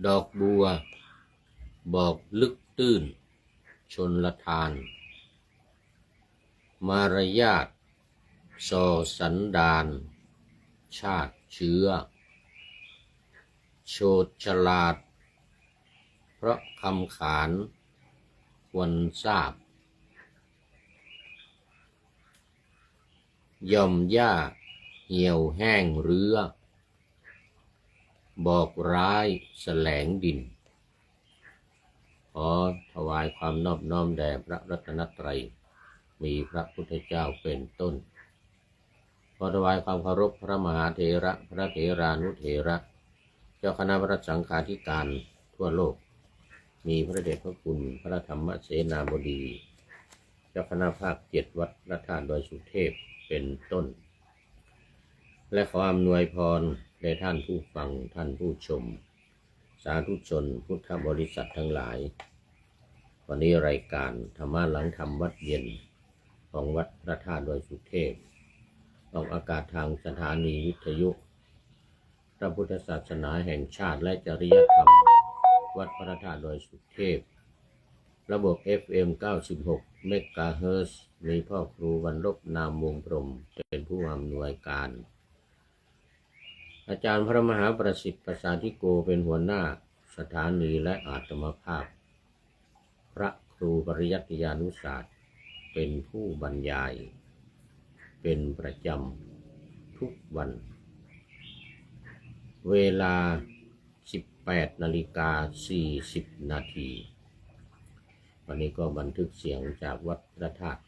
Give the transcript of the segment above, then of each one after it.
ดอกบัวบอกลึกตื้นชนละทานมารยาทส่อสันดานชาติเชื้อโฉดฉลาดเพราะคำขานควรทราบย่อมย่าเหี่ยวแห้งเรือบอกร้ายแสลงดินขอถวายความนอบน้อมแด่พระรัตนตรัยมีพระพุทธเจ้าเป็นต้นขอถวายความเคารพพระมหาเถระพระเถรานุเถระเจ้าคณะพระสังฆาธิการทั่วโลกมีพระเดชพระคุณพระธรรมเสนาบดีเจ้าคณะภาค7วัดพระธาตุดอยสุเทพเป็นต้นและขออำนวยพรแด่ท่านผู้ฟังท่านผู้ชมสาธุชนพุทธบริษัททั้งหลายวันนี้รายการธรรมะหลังธรรมวัดเย็นของวัดพระธาตุดอยสุเทพออกอากาศทางสถานีวิทยุพระพุทธศาสนาแห่งชาติและจริยธรรมวัดพระธาตุดอยสุเทพระบบ FM 96 เมกะเฮิรตซ์มีพ่อครูวรรลบนามวงพรหมเป็นผู้อำนวยการอาจารย์พระมหาประสิทธิ์ประสาธิโกเป็นหัวหน้าสถานีและอาตมาภาพพระครูปริยัติยานุศาสตร์เป็นผู้บรรยายเป็นประจำทุกวันเวลา 18:40 นาทีวันนี้ก็บันทึกเสียงจากวัดพระธาตุ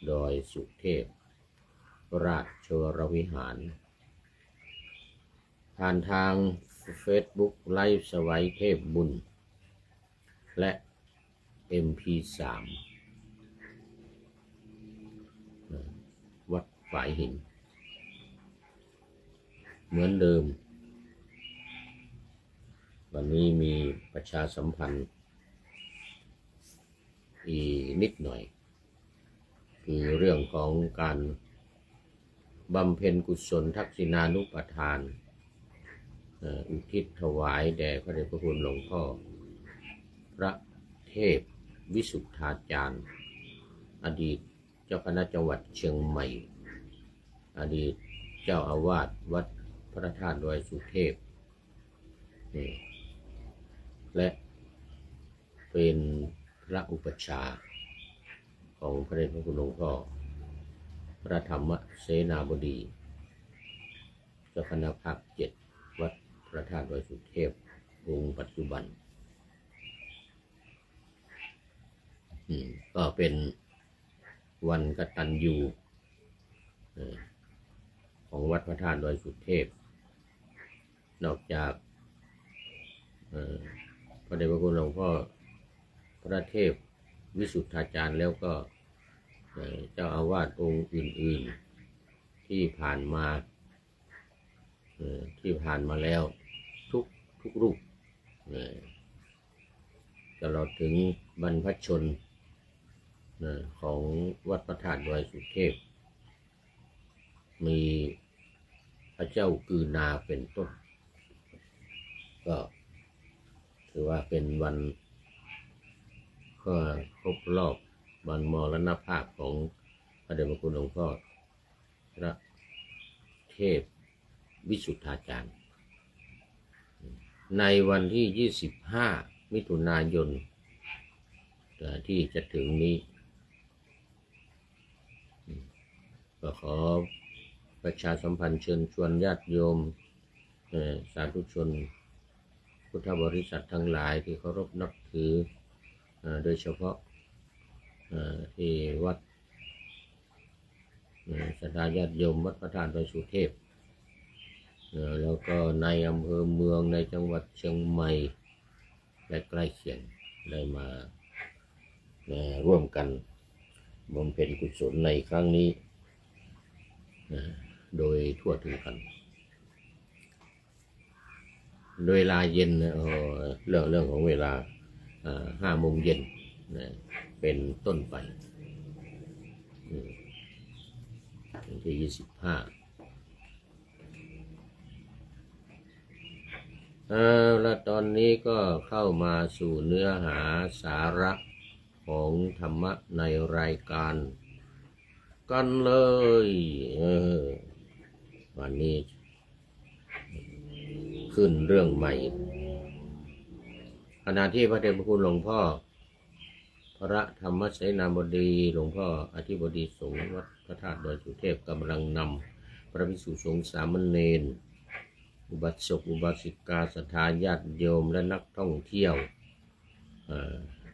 ดอยสุเทพราชวรวิหารผ่านทาง Facebook ไลฟ์สวัยเทพบุญและ MP3 วัดฝายหินเหมือนเดิมวันนี้มีประชาสัมพันธ์อีกนิดหน่อยคือเรื่องของการบำเพ็ญกุศลทักษิณานุปทานอุทิศถวายแด่พระเดชพระคุณหลวงพ่อพระเทพวิสุทธาจารย์อดีตเจ้าคณะจังหวัดเชียงใหม่อดีตเจ้าอาวาสวัดพระธาตุดอยสุเทพและเป็นพระอุปัชฌาย์ของพระเดชพระคุณหลวงพ่อพระธรรมเสนาบดีเจ้าคณะภาค7วัดพระธาตุดอยสุเทพองค์ปัจจุบันก็เป็นวันกตัญญูของวัดพระธาตุดอยสุเทพนอกจากพระเดชพระคุณหลวงพ่อพระเทพวิสุทธาจารย์แล้วก็เจ้าอาวาสองค์อื่นๆที่ผ่านมาแล้วทุกรูปตลอดถึงบรรพชนของวัดพระธาตุดอยสุเทพมีพระเจ้ากือนาเป็นต้นก็ถือว่าเป็นวันก็ครบรอบวันมรณภาพของพระเดชพระคุณหลวงพ่อพระเทพวิสุทธาจารย์ในวันที่25 มิถุนายนที่จะถึงนี้ก็ขอประชาสัมพันธ์เชิญชวนญาติโยมสาธุชนพุทธบริษัททั้งหลายที่เคารพนับถือโดยเฉพาะที่วัดศรัทธาญาติโยมวัดพระธาตุดอยสุเทพแล้วก็ในอำเภอเมืองในจังหวัดเชียงใหม่และใกล้เคียงได้มาร่วมกันบำเพ็ญกุศลในครั้งนี้โดยทั่วถึงกันโดยเวลาเย็นเรื่องของเวลา5 โมงเย็นเป็นต้นไปที่25 แล้วตอนนี้ก็เข้ามาสู่เนื้อหาสาระของธรรมะในรายการกันเลยวันนี้ขึ้นเรื่องใหม่ขณะที่พระเดชพระคุณหลวงพ่อพระธรรมเสนาบดีหลวงพ่ออธิบดีสงฆ์วัดพระธาตุดอยสุเทพกำลังนำพระภิกษุสงฆ์สามเณรอุบาสกอุบาสิกาศรัทธาญาติโยมและนักท่องเที่ยว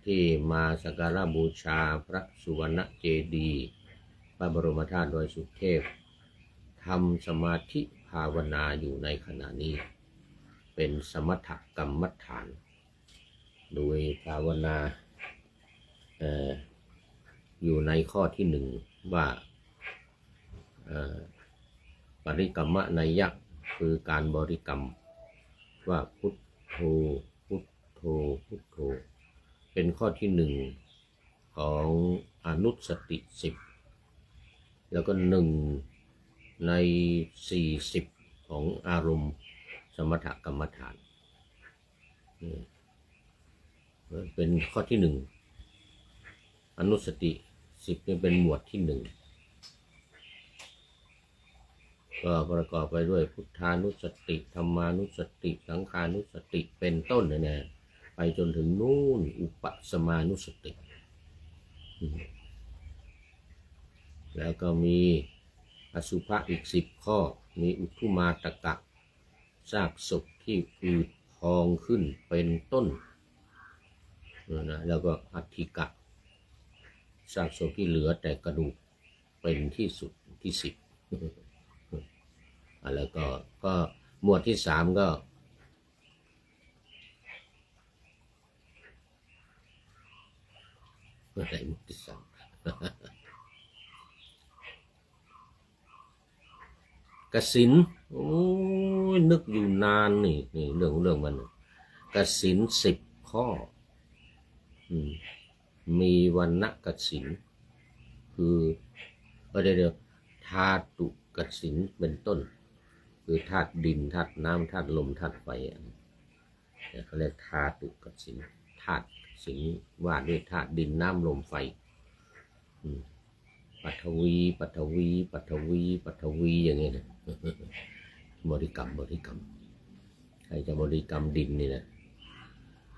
ที่มาสักการะบูชาพระสุวรรณเจดีย์พระบรมธาตุดอยสุเทพทำสมาธิภาวนาอยู่ในขณะนี้เป็นสมถกรรมฐานโดยภาวนาอยู่ในข้อที่หนึ่งว่าปริกรรมนัยยะคือการบริกรรมว่าพุทโธพุทโธพุทโธเป็นข้อที่หนึ่งของอนุสติ10แล้วก็1 ใน 40ของอารมณ์สมถกรรมฐานเป็นข้อที่หนึ่งอนุสติ10เป็นหมวดที่1ก็ประกอบไปด้วยพุทธานุสติธรรมานุสติสังขานุสติเป็นต้นเนี่ยไปจนถึงนู่นอุปสมานุสติแล้วก็มีอสุภะอีก10ข้อมีอุทุมาตกะซากศพที่อืดพองขึ้นเป็นต้นนะแล้วก็อัฐิกะซากศพที่เหลือแต่กระดูกเป็นที่สุดที่10แล้วก็หมวดที่3ก็อะไรหมวดที่3กสิณโอ้ยนึกอยู่นานนี่เรื่องมันกสิณ10ข้อมีวรรณกสิณคือเดี๋ยวธาตุกสิณเป็นต้นคือธาตุดินธาตุน้ำธาตุลมธาตุไฟเขาเรียกธาตุกสิณธาตุสิณว่าด้วยธาตุดินน้ำลมไฟปัทวีปัทวีปัทวีปัทวีอย่างเงี้ยบริกรรมใครจะบริกรรมดินนี่นะ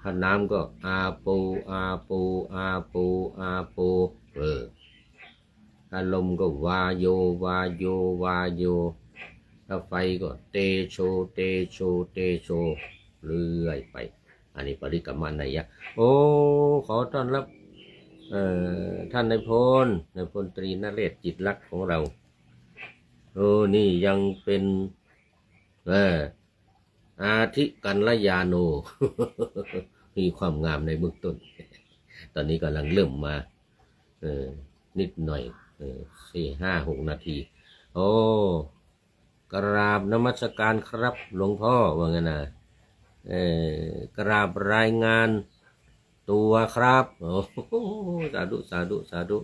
ถ้าน้ำก็อาโปอาโปอาโปอาโปถ้าลมก็วาโยวาโยวาโยถ้าไฟก็เตโชเตโชเตโชเรื่อยไปอันนี้ปริกรรมนัยยะโอ้ขอต้อนรับท่านนายพลตรีนเรศจิตลักษณ์ของเราโอ้นี่ยังเป็นอาทิกัลยาโน มีความงามในเบื้องต้นตอนนี้กำลังเริ่มมานิดหน่อย4-5-6 นาทีโอ้กราบนมัสการครับหลวงพ่อว่าไงนะกราบรายงานตัวครับโอ้สาธุ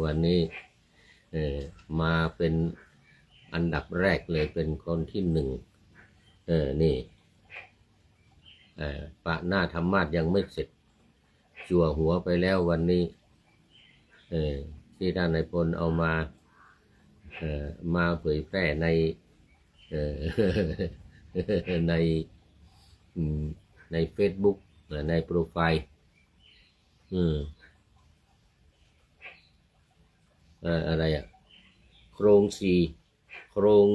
วันนี้มาเป็นอันดับแรกเลยเป็นคนที่1นี่ปะหน้าธรรมาสยังไม่เสร็จจั่วหัวไปแล้ววันนี้ที่ท่านนายพลเอามาเผยแพร่ในใน Facebook ในโปรไฟล์อะไรโครง4โครง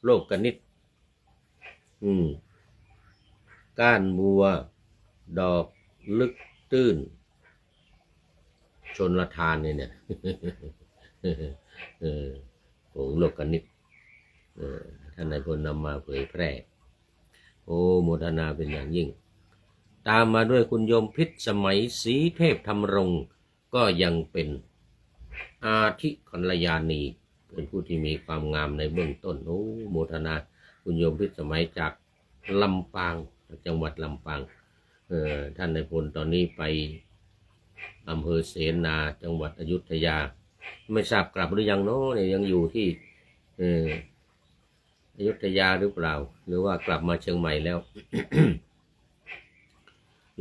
โลกนิตก้านบัวดอกลึกตื้นชนละทานเนี่ยของโลกนิตท่านนายพลนำมาเผยแพร่โอ้โมทนาเป็นอย่างยิ่งตามมาด้วยคุณโยมพิษสมัยศรีเทพธรรมรงค์ก็ยังเป็นอาทิกัลยาณีเป็นผู้ที่มีความงามในเบื้องต้นโอ้โมทนาคุณโยมพิษสมัยจากลำปางจังหวัดลำปางท่านนายพลตอนนี้ไปอำเภอเสนาจังหวัดอยุธยาไม่ทราบกลับหรือยังเนาะเนี่ยยังอยู่ที่ อยุธยาหรือเปล่าหรือว่ากลับมาเชียงใหม่แล้ว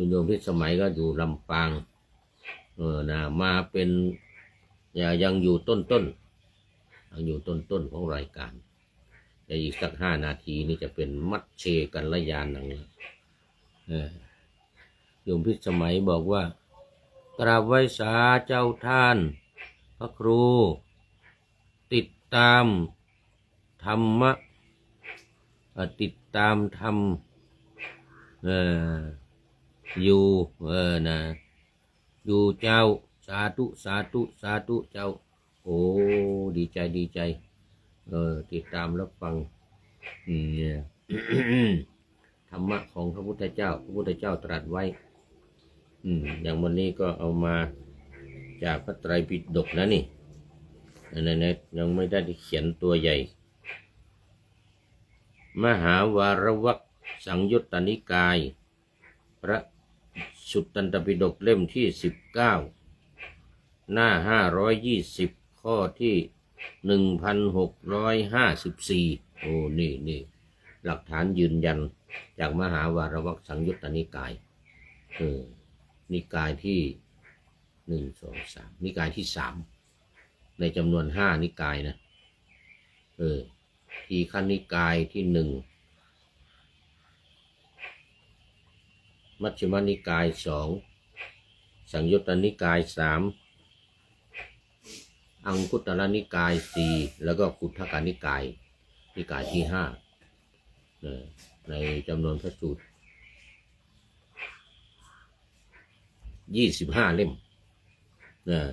โยมพิสมัยก็อยู่ลำปางนะมาเป็นยังอยู่ต้นยังอยู่ต้นของรายการแต่อีกสัก5 นาทีนี่จะเป็นมัชเชกัลยาณังแล้วโยมพิสมัยบอกว่ากราบไหว้สาเจ้าท่านพระครูติดตามธรรมะติดตามธรรมอยู่นะอยู่เจ้าสาธุสาธุสาธุเจ้าโอ้ดีใจติดตามรับฟังเนี่ย ธรรมะของพระพุทธเจ้าตรัสไว้อย่างวันนี้ก็เอามาจากพระไตรปิฎกนะนี่ในยังไม่ได้เขียนตัวใหญ่มหาวารวักสังยุตตนิกายพระสุตตันตปิฎกเล่มที่19หน้า520ข้อที่1654โอ้นี่หลักฐานยืนยันจากมหาวารวักสังยุตตนิกายนิกายที่1 2 3นิกายที่3ในจำนวน5นิกายนะทีฆนิกายที่1มัชฌิมนิกาย2สังยุตตนิกาย3อังคุตตรนิกาย4แล้วก็คุทธกนิกายที่5ในจำนวนพระสูตร25 เล่ม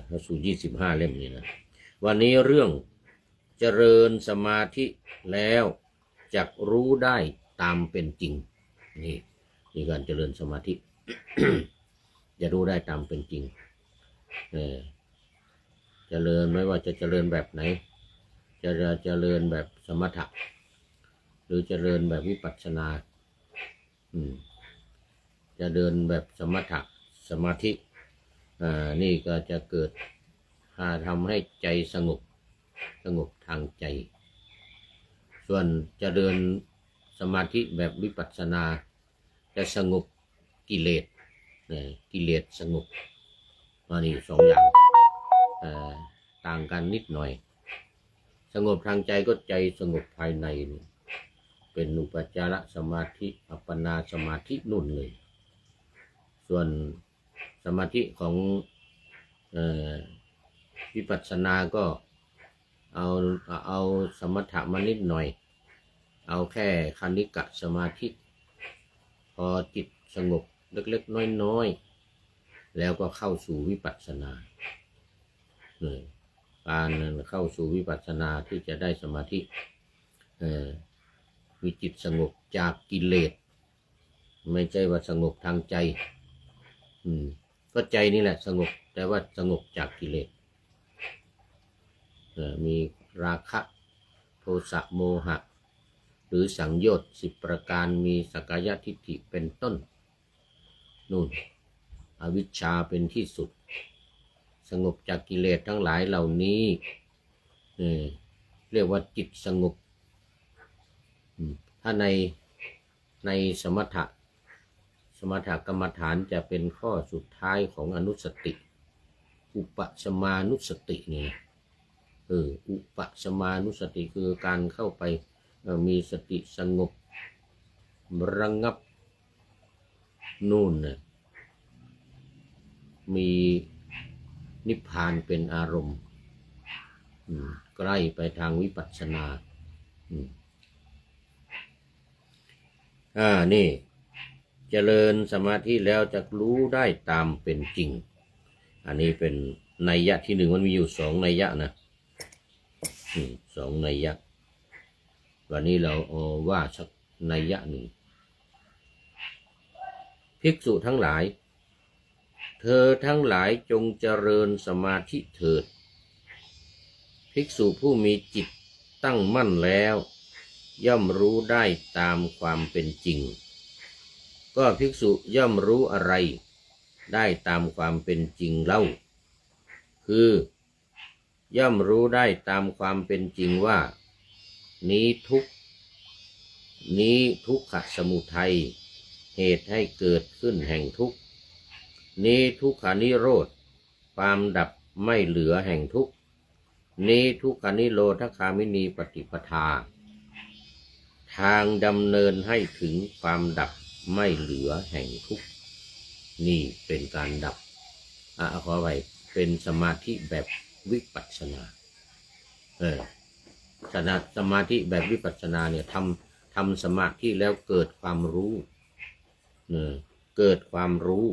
พระสูตร25 เล่มนี่นะวันนี้เรื่องเจริญสมาธิแล้วจักรู้ได้ตามเป็นจริงนี่การเจริญสมาธิ จะรู้ได้ตามเป็นจริงเจริญไม่ว่าจะเจริญแบบไหนจะเจริญแบบสมถะหรือเจริญแบบวิปัสสนาจะเดินแบบสมถะสมาธินี่ก็จะเกิดทำให้ใจสงบทางใจส่วนจะเดินสมาธิแบบวิปัสสนาจะสงบกิเลสสงบนี่2 อย่างต่างกันนิดหน่อยสงบทางใจก็ใจสงบภายในเป็นอุปจารสมาธิอัปปนาสมาธินู่นเลยส่วนสมาธิของวิปัสสนาก็เอาสมถะมานิดหน่อยเอาแค่คณิกะสมาธิพอจิตสงบเล็กๆน้อยๆแล้วก็เข้าสู่วิปัสสนาการเข้าสู่วิปัสสนาที่จะได้สมาธิมีจิตสงบจากกิเลสไม่ใช่ว่าสงบทางใจก็ใจนี่แหละสงบแต่ว่าสงบจากกิเลสมีราคะโทสะโมหะหรือสังโยชน์10 ประการมีสักกายทิฏฐิเป็นต้นนู่นอวิชชาเป็นที่สุดสงบจากกิเลสทั้งหลายเหล่านี้เรียกว่าจิตสงบถ้าในสมถะกรรมฐานจะเป็นข้อสุดท้ายของอนุสติอุปสมานุสตินี่อุปสมานุสติคือการเข้าไปมีสติสงบระงับนู่นมีนิพพานเป็นอารมณ์ใกล้ไปทางวิปัสสนานี่เจริญสมาธิแล้วจะรู้ได้ตามเป็นจริงอันนี้เป็นนัยยะที่1มันมีอยู่2 นัยยะนะ2 นัยยะวันนี้เราว่าสักนัยยะหนึ่งภิกษุทั้งหลายเธอทั้งหลายจงเจริญสมาธิเถิดภิกษุผู้มีจิตตั้งมั่นแล้วย่อมรู้ได้ตามความเป็นจริงก็ภิกษุย่อมรู้อะไรได้ตามความเป็นจริงเล่าคือย่อมรู้ได้ตามความเป็นจริงว่านี้ทุกข์ นี้ทุกขสมุทัยเหตุให้เกิดขึ้นแห่งทุกข์นี้ทุกขานิโรธความดับไม่เหลือแห่งทุกข์นี้ทุกขานิโรธคามินีปฏิปทาทางดำเนินให้ถึงความดับไม่เหลือแห่งทุกข์นี่เป็นการดับขอไปเป็นสมาธิแบบวิปัสสนาสมาธิแบบวิปัสสนาเนี่ยทำสมาธิแล้วเกิดความรู้เกิดความรู้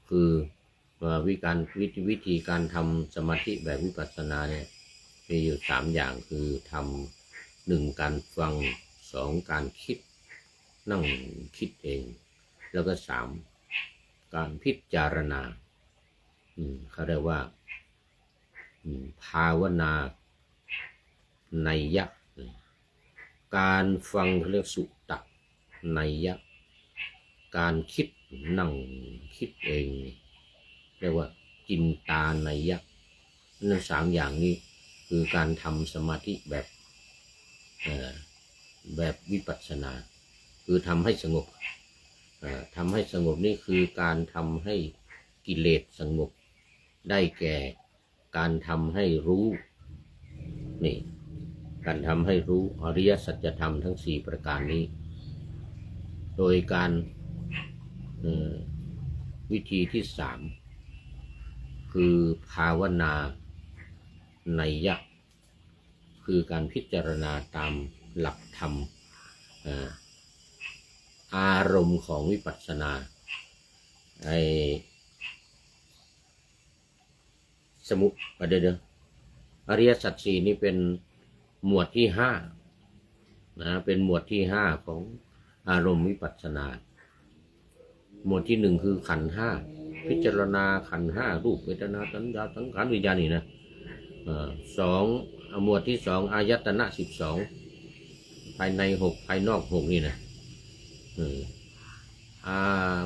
คือวิธีการทำสมาธิแบบวิปัสสนาเนี่ยมีอยู่3อย่างคือทำ1การฟัง2การคิดนั่งคิดเองแล้วก็3การพิจารณาเขาเรียกว่าภาวนานัยยะการฟังเขาเรียกสุตตะนัยยะการคิดนั่งคิดเองเรียกว่าจินตานัยยะนั่น3อย่างนี้คือการทำสมาธิแบบวิปัสสนาคือทำให้สงบทำให้สงบนี่คือการทำให้กิเลสสงบได้แก่การทำให้รู้นี่การทำให้รู้อริยสัจธรรมทั้ง4ประการนี้โดยการวิธีที่3คือภาวนานัยยะคือการพิจารณาตามหลักธรรมอารมณ์ของวิปัสสนาสมุเดี๋ยวอริยสัจ4นี้เป็นหมวดที่5นะเป็นหมวดที่5ของอารมณ์วิปัสสนาหมวดที่1คือขันธ์5พิจารณาขันธ์5รูปเวทนาสัญญาสังขารวิญญาณนี่นะหมวดที่2อายตนะ12ภายใน6ภายนอก6นี่นะ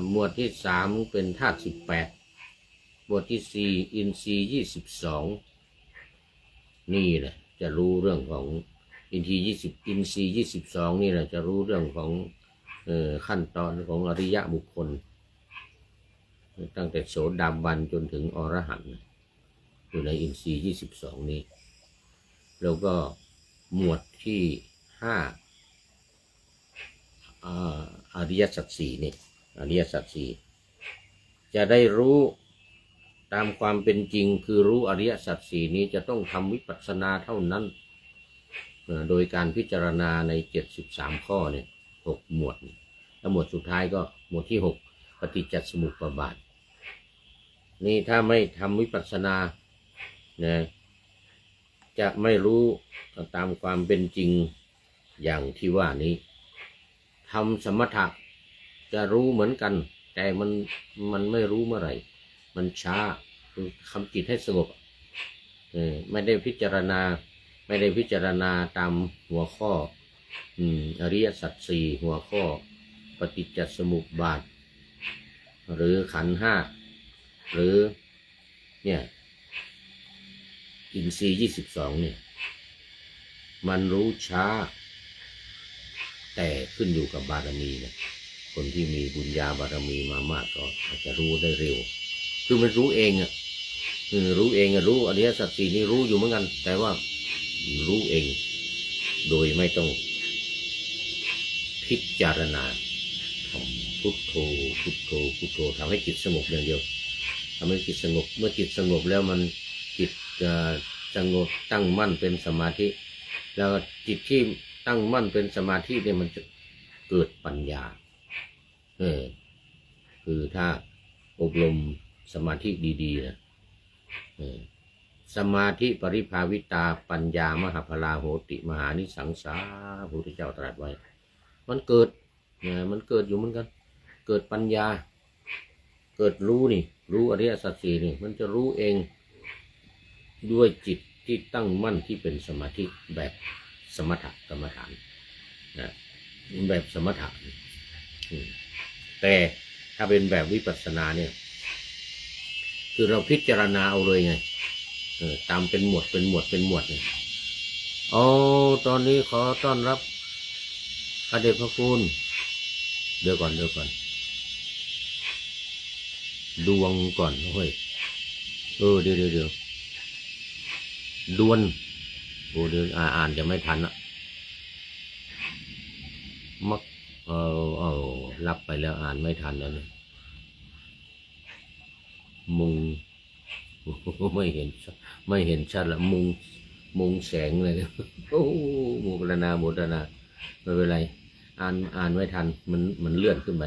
หมวดที่3เป็นธาตุ18หมวดที่4อินทรีย์22นี่แหละจะรู้เรื่องของอินทรีย์22นี่แหละจะรู้เรื่องของขั้นตอนของอริยบุคคลตั้งแต่โสดาบันจนถึงอรหันต์อยู่ในอินทรีย์22นี้แล้วก็หมวดที่5อริยสัจ4นี่อริยสัจ4จะได้รู้ตามความเป็นจริงคือรู้อริยสัจ4นี้จะต้องทำวิปัสสนาเท่านั้นโดยการพิจารณาใน73ข้อเนี่ย6หมวดแล้วหมวดสุดท้ายก็หมวดที่6ปฏิจจสมุปบาทนี่ถ้าไม่ทำวิปัสสนานะจะไม่รู้ตามความเป็นจริงอย่างที่ว่านี้ทำสมถะจะรู้เหมือนกันแต่มันไม่รู้เมื่อไหร่มันช้าคือทำจิตให้สงบไม่ได้พิจารณาตามหัวข้ออริยสัจ4หัวข้อปฏิจจสมุปบาทหรือขันธ์5หรือเนี่ยอินทรีย์22เนี่ยมันรู้ช้าแต่ขึ้นอยู่กับบารมีนะคนที่มีบุญญาบารมีมามากก็อาจจะรู้ได้เร็วคือมันรู้เองรู้เองรู้อริยสัจ4นี่รู้อยู่เหมือนกันแต่ว่ารู้เองโดยไม่ต้องพิจารณาพุทโธพุทโธพุทโธทำให้จิตสงบอย่างเดียวทำให้จิตสงบเมื่อจิตสงบแล้วมันจิตสงบตั้งมั่นเป็นสมาธิแล้วจิตที่ตั้งมั่นเป็นสมาธิเนี่ยมันจะเกิดปัญญาคือถ้าอบรมสมาธิดีๆนะสมาธิปริภาวิตาปัญญามหาพลาโหติมหานิสังสาพระพุทธเจ้าตรัสไว้มันเกิดอยู่เหมือนกันเกิดปัญญาเกิดรู้นี่รู้อริยสัจ4นี่มันจะรู้เองด้วยจิตที่ตั้งมั่นที่เป็นสมาธิแบบสมถกรรมฐานนะแบบสมถะแต่ถ้าเป็นแบบวิปัสสนาเนี่ยคือเราพิจารณาเอาเลยไงตามเป็นหมวดเนี่ยตอนนี้ขอต้อนรับ พระเดชพระคุณเดี๋ยวก่อนดวงก่อนเฮ้ยเดี๋ยวดวนโอ้เดี๋ยวอ่านจะไม่ทันอ่ะมักรับไปแล้วอ่านไม่ทันแล้วเนี่ยมุงไม่เห็นชัดละมุงแสงเลยโอ้โมกรณาไม่เป็นไรอ่านไม่ทันมันเลื่อนขึ้นไป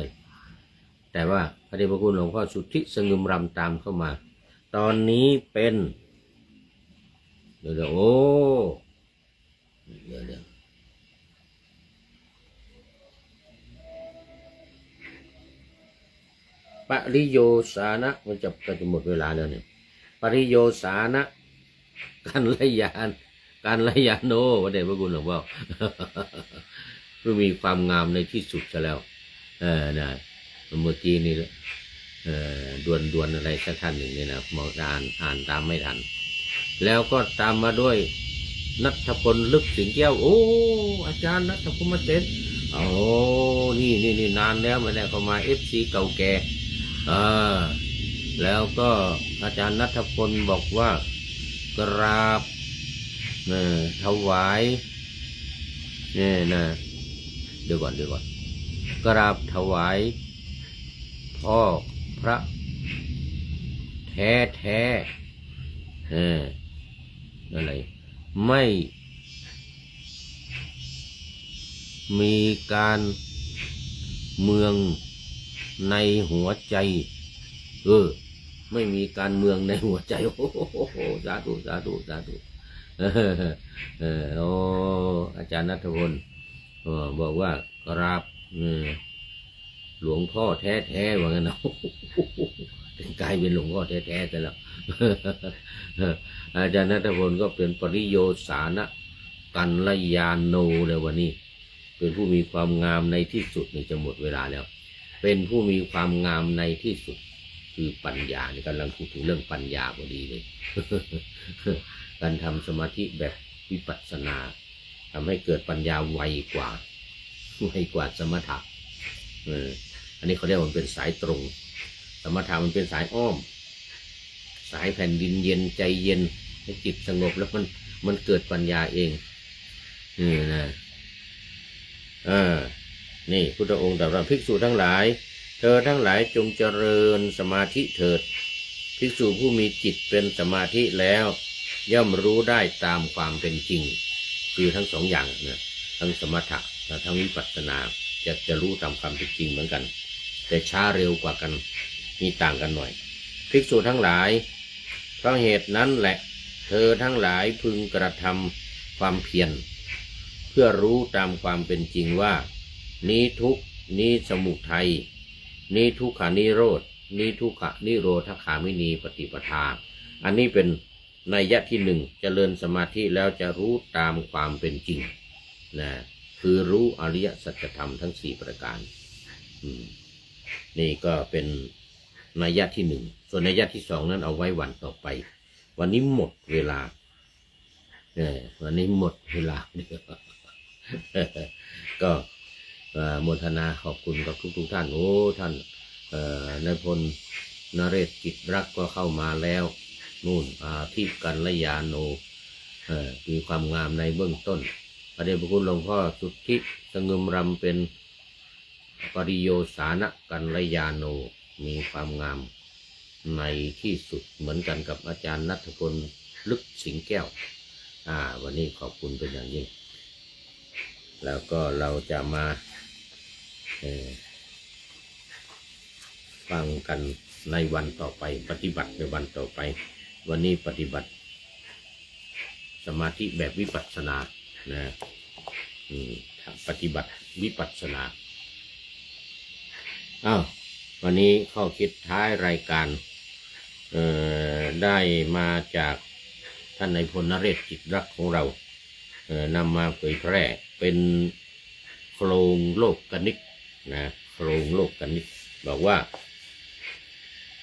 แต่ว่าพระเดชพระคุณหลวงพ่อสุทธิสงึมรำตามเข้ามาตอนนี้เป็นเดี๋ยวโอ้เดี๋ยวปริโยสานะมันจะหมดเวลาแล้วเนี่ยปริโยสานะการละยานโนพระเดชพระคุณหลวงพ่อเพื่อมีความงามในที่สุดซะแล้วนะเมื่อกี้นี่ดวนอะไรสักท่านหนึ่งเนี่ยนะมองอ่านตามไม่ทันแล้วก็ตามมาด้วยณัฐพลลึกสิงแก้วโอ้อาจารย์ณัฐพลมาเซ็นโอ้นี่นานแล้วไม่ได้เข้ามาFCเก่าแก่แล้วก็อาจารย์ณัฐพลบอกว่ากราบถวายเนี่ยนะเดี๋ยวก่อนกราบถวายพ่อพระแท้อะไรไม่มีการเมืองในหัวใจไม่มีการเมืองในหัวใจโอ้โหสาธุโอ้อาจารย์ณัฐพลบอกว่ากราบหลวงพ่อแท้ว่างั้นนะกลายเป็นหลวงพ่อแท้ๆแต่แล้วอาจารย์ณัฐพลก็เป็นปริโยสานะกัลยาโนเลยวันนี้เป็นผู้มีความงามในที่สุดนี่จะหมดเวลาแล้วเป็นผู้มีความงามในที่สุดคือปัญญานี่กำลังพูดถึงเรื่องปัญญาพอดีเลยการทำสมาธิแบบวิปัสสนาทำให้เกิดปัญญาไวกว่าสมถะอันนี้เขาเรียกว่ามันเป็นสายตรงสมถะมันเป็นสายอ้อมสายแผ่นดินเย็นใจเย็นให้จิตสงบแล้วมันเกิดปัญญาเองนี่นะนี่พุทธองค์ตรัสว่าภิกษุทั้งหลายเธอทั้งหลายจงเจริญสมาธิเถิดภิกษุผู้มีจิตเป็นสมาธิแล้วย่อมรู้ได้ตามความเป็นจริงคือทั้งสองอย่างนะทั้งสมถะและทั้งวิปัสสนาจะรู้ตามความเป็นจริงเหมือนกันแต่ช้าเร็วกว่ากันมีต่างกันหน่อยภิกษุทั้งหลายเพราะเหตุนั้นแหละเธอทั้งหลายพึงกระทำความเพียรเพื่อรู้ตามความเป็นจริงว่านี้ทุกข์นี้สมุทัยนี้ทุกขานิโรธนี้ทุกขนิโรธคามินีปฏิปทาอันนี้เป็นนัยยะที่หนึ่งเจริญสมาธิแล้วจะรู้ตามความเป็นจริงนะคือรู้อริยสัจธรรมทั้ง4ประการนี่ก็เป็นนัยยะที่หนึ่งส่วนนัยยะที่สองนั้นเอาไว้วันต่อไปวันนี้หมดเวลาวันนี้หมดเวลาก็โมทนาขอบคุณกับทุกท่านโอ้ท่านนายพลนเรศกิจรักก็เข้ามาแล้วนู่นที่กัลยาโนมีความงามในเบื้องต้นพระเดชพระคุณหลวงพ่อสุทธิสงึมรำเป็นปริโยสานะกัลยาโนมีความงามในที่สุดเหมือนกันกับอาจารย์ณัฐพลลึกสิงแก้ววันนี้ขอบคุณเป็นอย่างยิ่งแล้วก็เราจะมาฟังกันในวันต่อไปปฏิบัติในวันต่อไปวันนี้ปฏิบัติสมาธิแบบวิปัสสนานะปฏิบัติวิปัสสนาวันนี้ข้อคิดท้ายรายการได้มาจากท่านนายพลนเรศกิจรักของเรานำมาเผยแพร่เป็นโครงโลกกนิกนะโครงโลกกนิกบอกว่า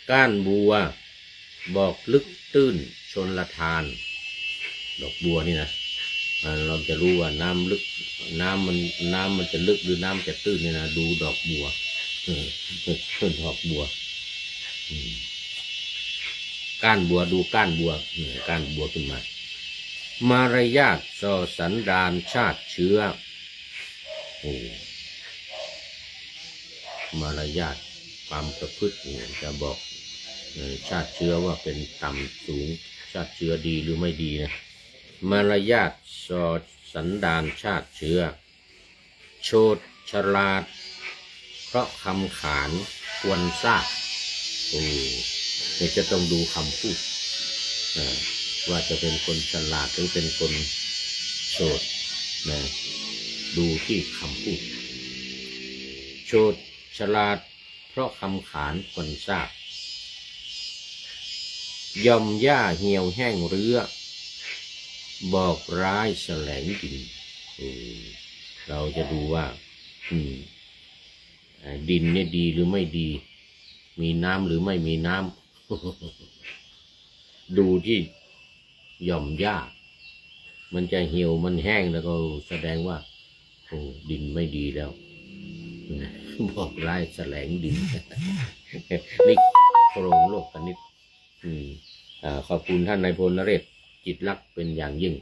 ก้านบัวบอกลึกตื้นชนละทานดอกบัวนี่นะ เราจะรู้ว่าน้ำลึกน้ำมันจะลึกหรือน้ำจะตื้นเนี่ยนะดูดอกบัวดอกบัวก้านบัวดูก้านบัวก้านบัวขึ้นมามารยาทส่อสันดานชาติเชื้อมารยาทความประพฤติจะบอกชาติเชื้อว่าเป็นต่ำสูงชาติเชื้อดีหรือไม่ดีนะมารยาทส่อสันดานชาติเชื้อโชติฉลาดเพราะคำขานควรทราบเนี่ยจะต้องดูคำพูดว่าจะเป็นคนฉลาดหรือเป็นคนโฉดนะดูที่คำพูดโฉดฉลาดเพราะคำขานควรทราบย่อมหญ้าเหี่ยวแห้งเรือบอกร้ายแสลงดินเราจะดูว่าดินเนี่ยดีหรือไม่ดีมีน้ำหรือไม่มีน้ำดูที่หย่อมหญ้ามันจะเหี่ยวมันแห้งแล้วก็แสดงว่าดินไม่ดีแล้วบอกร้ายแสลงดินนี่โครงโลกคณิตขอบคุณท่านนายพลนเรศจิตลักษณ์เป็นอย่างยิ่ง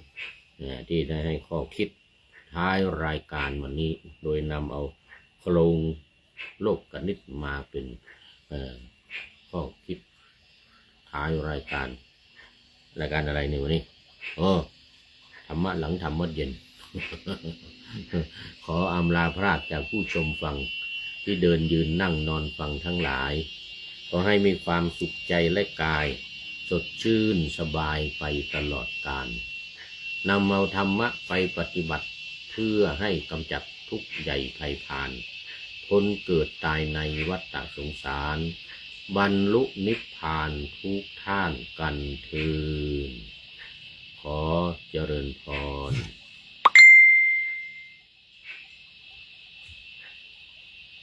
ที่ได้ให้ข้อคิดท้ายรายการวันนี้โดยนำเอาโครงโลกคณิตมาเป็นข้อคิดท้ายรายการอะไรในวันนี้ธรรมะหลังธรรมะเย็น ขออำลาพรากจากผู้ชมฟังที่เดินยืนนั่งนอนฟังทั้งหลายขอให้มีความสุขใจและกายสดชื่นสบายไปตลอดกาลนำเอาธรรมะไปปฏิบัติเพื่อให้กำจัดทุกข์ใหญ่ภัยพานพ้นเกิดตายในวัฏสงสารบรรลุนิพพานทุกท่านกันเถิด